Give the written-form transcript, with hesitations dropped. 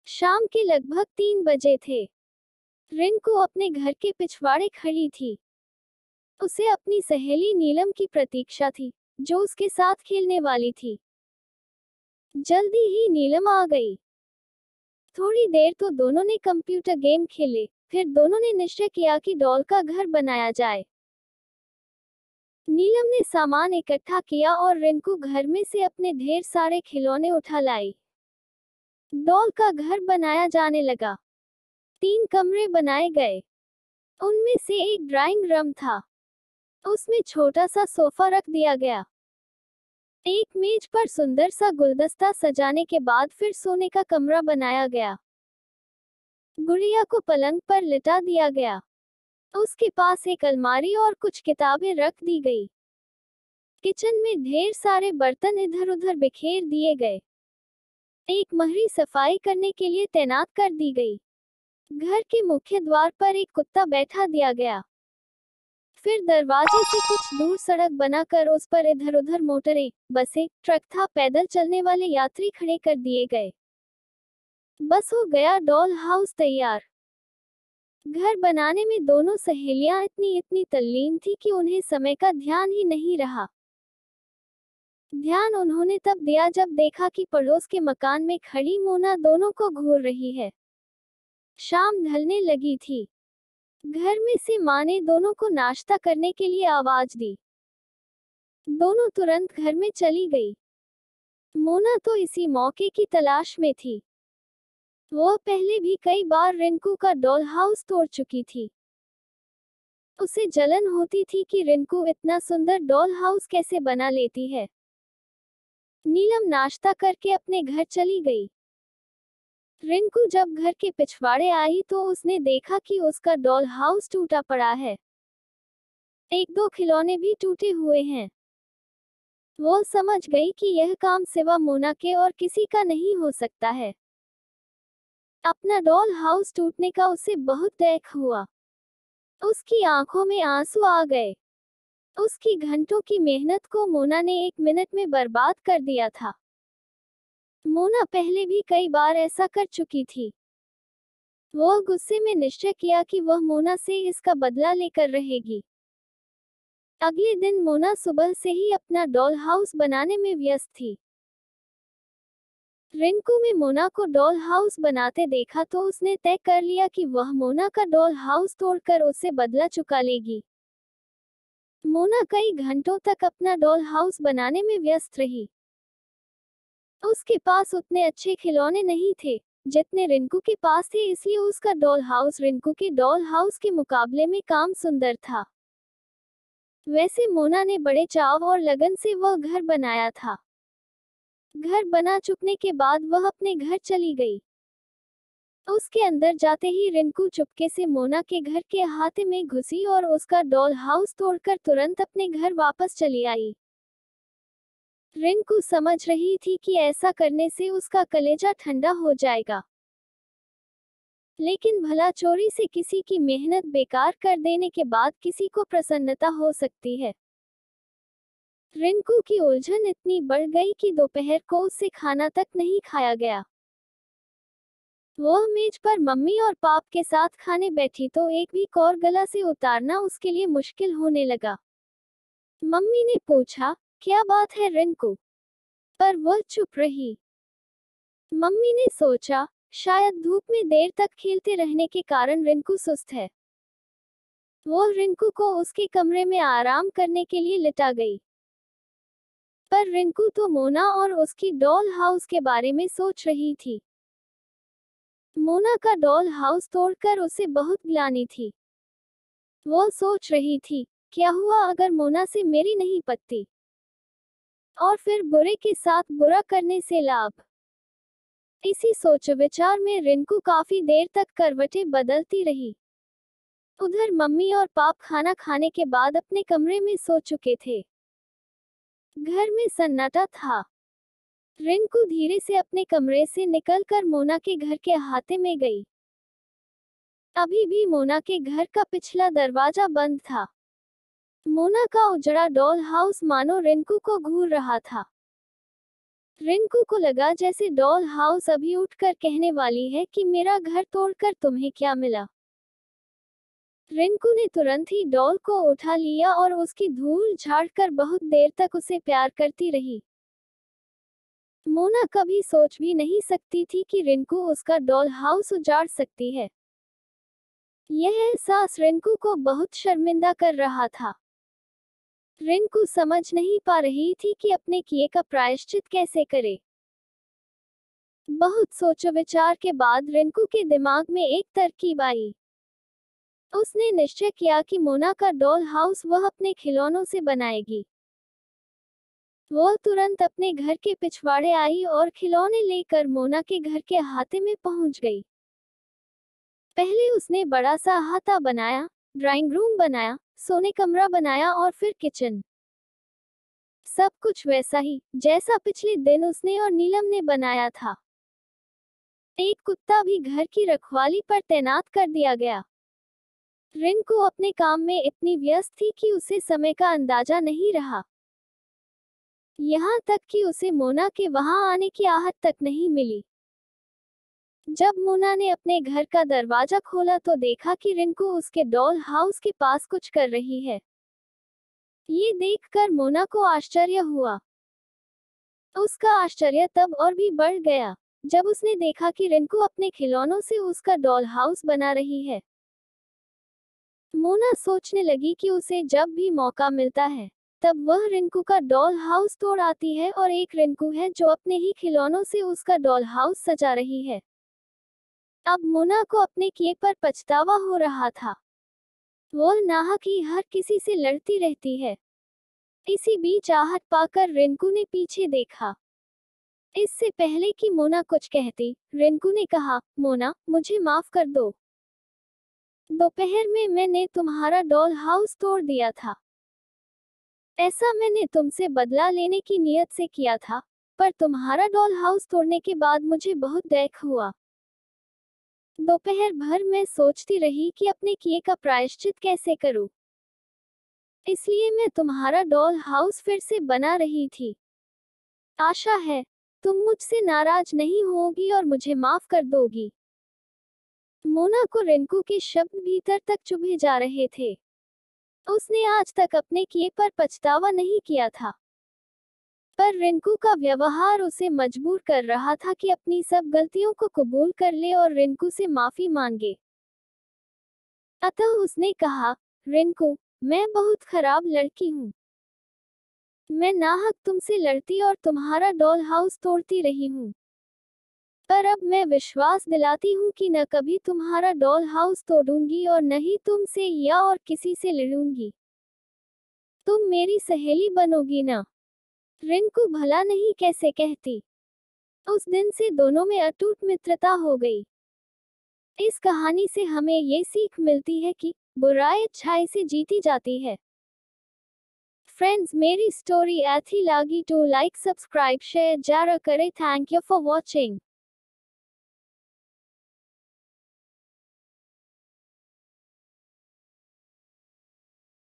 शाम के लगभग 3 बजे थे। रिंकू अपने घर के पिछवाड़े खड़ी थी। उसे अपनी सहेली नीलम की प्रतीक्षा थी, जो उसके साथ खेलने वाली थी। जल्दी ही नीलम आ गई। थोड़ी देर तो दोनों ने कंप्यूटर गेम खेले, फिर दोनों ने निश्चय किया कि डॉल का घर बनाया जाए। नीलम ने सामान इकट्ठा किया और रिंकू घर में से अपने ढेर सारे खिलौने उठा लाई। डॉल का घर बनाया जाने लगा। 3 कमरे बनाए गए। उनमें से एक ड्राइंग रूम था। उसमें छोटा सा सोफा रख दिया गया। एक मेज पर सुंदर सा गुलदस्ता सजाने के बाद फिर सोने का कमरा बनाया गया। गुड़िया को पलंग पर लिटा दिया गया। उसके पास एक अलमारी और कुछ किताबें रख दी गई। किचन में ढेर सारे बर्तन इधर उधर बिखेर दिए गए। एक महरी सफाई करने के लिए तैनात कर दी गई। घर के मुख्य द्वार पर एक कुत्ता बैठा दिया गया। फिर दरवाजे से कुछ दूर सड़क बनाकर उस पर इधर उधर मोटरें, बसें, ट्रक था पैदल चलने वाले यात्री खड़े कर दिए गए। बस हो गया डॉल हाउस तैयार। घर बनाने में दोनों सहेलियां इतनी तल्लीन थी कि उन्हें समय का ध्यान ही नहीं रहा। ध्यान उन्होंने तब दिया जब देखा कि पड़ोस के मकान में खड़ी मोना दोनों को घूर रही है। शाम ढलने लगी थी। घर में से माँ ने दोनों को नाश्ता करने के लिए आवाज दी। दोनों तुरंत घर में चली गई। मोना तो इसी मौके की तलाश में थी। वह पहले भी कई बार रिंकू का डॉल हाउस तोड़ चुकी थी। उसे जलन होती थी कि रिंकू इतना सुंदर डॉल हाउस कैसे बना लेती है। नीलम नाश्ता करके अपने घर चली गई। रिंकू जब घर के पिछवाड़े आई तो उसने देखा कि उसका डॉल हाउस टूटा पड़ा है। एक दो खिलौने भी टूटे हुए हैं। वो समझ गई कि यह काम सिवा मोना के और किसी का नहीं हो सकता है। अपना डॉल हाउस टूटने का उसे बहुत दुख हुआ। उसकी आंखों में आंसू आ गए। उसकी घंटों की मेहनत को मोना ने 1 मिनट में बर्बाद कर दिया था। मोना पहले भी कई बार ऐसा कर चुकी थी। वह गुस्से में निश्चय किया कि वह मोना से इसका बदला लेकर रहेगी। अगले दिन मोना सुबह से ही अपना डॉल हाउस बनाने में व्यस्त थी। रिंकू में मोना को डॉल हाउस बनाते देखा तो उसने तय कर लिया कि वह मोना का डॉल हाउस तोड़कर उससे बदला चुका लेगी। मोना कई घंटों तक अपना डॉल हाउस बनाने में व्यस्त रही। उसके पास उतने अच्छे खिलौने नहीं थे जितने रिंकू के पास थे, इसलिए उसका डॉल हाउस रिंकू के डॉल हाउस के मुकाबले में काम सुंदर था। वैसे मोना ने बड़े चाव और लगन से वह घर बनाया था। घर बना चुकने के बाद वह अपने घर चली गई। उसके अंदर जाते ही रिंकू चुपके से मोना के घर के अहाते में घुसी और उसका डॉल हाउस तोड़कर तुरंत अपने घर वापस चली आई। रिंकू समझ रही थी कि ऐसा करने से उसका कलेजा ठंडा हो जाएगा, लेकिन भला चोरी से किसी की मेहनत बेकार कर देने के बाद किसी को प्रसन्नता हो सकती है। रिंकू की उलझन इतनी बढ़ गई कि दोपहर को उससे खाना तक नहीं खाया गया। वह मेज पर मम्मी और पाप के साथ खाने बैठी तो एक भी कौर गला से उतारना उसके लिए मुश्किल होने लगा। मम्मी ने पूछा, क्या बात है रिंकू? पर वह चुप रही। मम्मी ने सोचा, शायद धूप में देर तक खेलते रहने के कारण रिंकू सुस्त है। वो रिंकू को उसके कमरे में आराम करने के लिए लिटा गई। पर रिंकू तो मोना और उसकी डॉल हाउस के बारे में सोच रही थी। मोना का डॉल हाउस तोड़कर उसे बहुत ग्लानि थी। वो सोच रही थी, क्या हुआ अगर मोना से मेरी नहीं पटती? और फिर बुरे के साथ बुरा करने से लाभ। इसी सोच विचार में रिंकू काफी देर तक करवटें बदलती रही। उधर मम्मी और पाप खाना खाने के बाद अपने कमरे में सो चुके थे। घर में सन्नाटा था। रिंकू धीरे से अपने कमरे से निकलकर मोना के घर के अहाते में गई। अभी भी मोना के घर का पिछला दरवाजा बंद था। मोना का उजड़ा डॉल हाउस मानो रिंकू को घूर रहा था। रिंकू को लगा जैसे डॉल हाउस अभी उठकर कहने वाली है कि मेरा घर तोड़कर तुम्हें क्या मिला। रिंकू ने तुरंत ही डॉल को उठा लिया और उसकी धूल झाड़कर बहुत देर तक उसे प्यार करती रही। मोना कभी सोच भी नहीं सकती थी कि रिंकू उसका डॉल हाउस उजाड़ सकती है। यह एहसास रिंकू को बहुत शर्मिंदा कर रहा था। रिंकू समझ नहीं पा रही थी कि अपने किए का प्रायश्चित कैसे करे। बहुत सोच विचार के बाद रिंकू के दिमाग में एक तरकीब आई। उसने निश्चय किया कि मोना का डॉल हाउस वह अपने खिलौनों से बनाएगी। वह तुरंत अपने घर के पिछवाड़े आई और खिलौने लेकर मोना के घर के अहाते में पहुंच गई। पहले उसने बड़ा सा अहाता बनाया, ड्राइंग रूम बनाया, सोने कमरा बनाया और फिर किचन। सब कुछ वैसा ही जैसा पिछले दिन उसने और नीलम ने बनाया था। एक कुत्ता भी घर की रखवाली पर तैनात कर दिया गया। रिंकू अपने काम में इतनी व्यस्त थी कि उसे समय का अंदाजा नहीं रहा। यहाँ तक कि उसे मोना के वहां आने की आहट तक नहीं मिली। जब मोना ने अपने घर का दरवाजा खोला तो देखा कि रिंकू उसके डॉल हाउस के पास कुछ कर रही है। ये देखकर मोना को आश्चर्य हुआ। उसका आश्चर्य तब और भी बढ़ गया जब उसने देखा कि रिंकू अपने खिलौनों से उसका डॉल हाउस बना रही है। मोना सोचने लगी कि उसे जब भी मौका मिलता है तब वह रिंकू का डॉल हाउस तोड़ आती है और एक रिंकू है जो अपने ही खिलौनों से उसका डॉल हाउस सजा रही है। अब मोना को अपने किए पर पछतावा हो रहा था। वह नाहक ही हर किसी से लड़ती रहती है। इसी बीच आहट पाकर रिंकू ने पीछे देखा। इससे पहले कि मोना कुछ कहती, रिंकू ने कहा, मोना, मुझे माफ कर दो। दोपहर में मैंने तुम्हारा डॉल हाउस तोड़ दिया था। ऐसा मैंने तुमसे बदला लेने की नीयत से किया था, पर तुम्हारा डॉल हाउस तोड़ने के बाद मुझे बहुत दुख हुआ। दोपहर भर मैं सोचती रही कि अपने किए का प्रायश्चित कैसे करूं। इसलिए मैं तुम्हारा डॉल हाउस फिर से बना रही थी। आशा है तुम मुझसे नाराज नहीं होगी और मुझे माफ कर दोगी। मोना को रिंकू के शब्द भीतर तक चुभे जा रहे थे। उसने आज तक अपने किए पर पछतावा नहीं किया था, पर रिंकू का व्यवहार उसे मजबूर कर रहा था कि अपनी सब गलतियों को कबूल कर ले और रिंकू से माफी मांगे। अतः उसने कहा, रिंकू, मैं बहुत खराब लड़की हूँ। मैं नाहक तुमसे लड़ती और तुम्हारा डॉल हाउस तोड़ती रही हूँ। पर अब मैं विश्वास दिलाती हूँ कि न कभी तुम्हारा डॉल हाउस तोड़ूंगी और न ही तुमसे या और किसी से लड़ूंगी। तुम मेरी सहेली बनोगी ना? रिंकू भला नहीं कैसे कहती। उस दिन से दोनों में अटूट मित्रता हो गई। इस कहानी से हमें ये सीख मिलती है कि बुराई अच्छाई से जीती जाती है। फ्रेंड्स, मेरी स्टोरी अच्छी लगी तो लाइक, सब्सक्राइब, शेयर जरूर करें। Thank you for watching.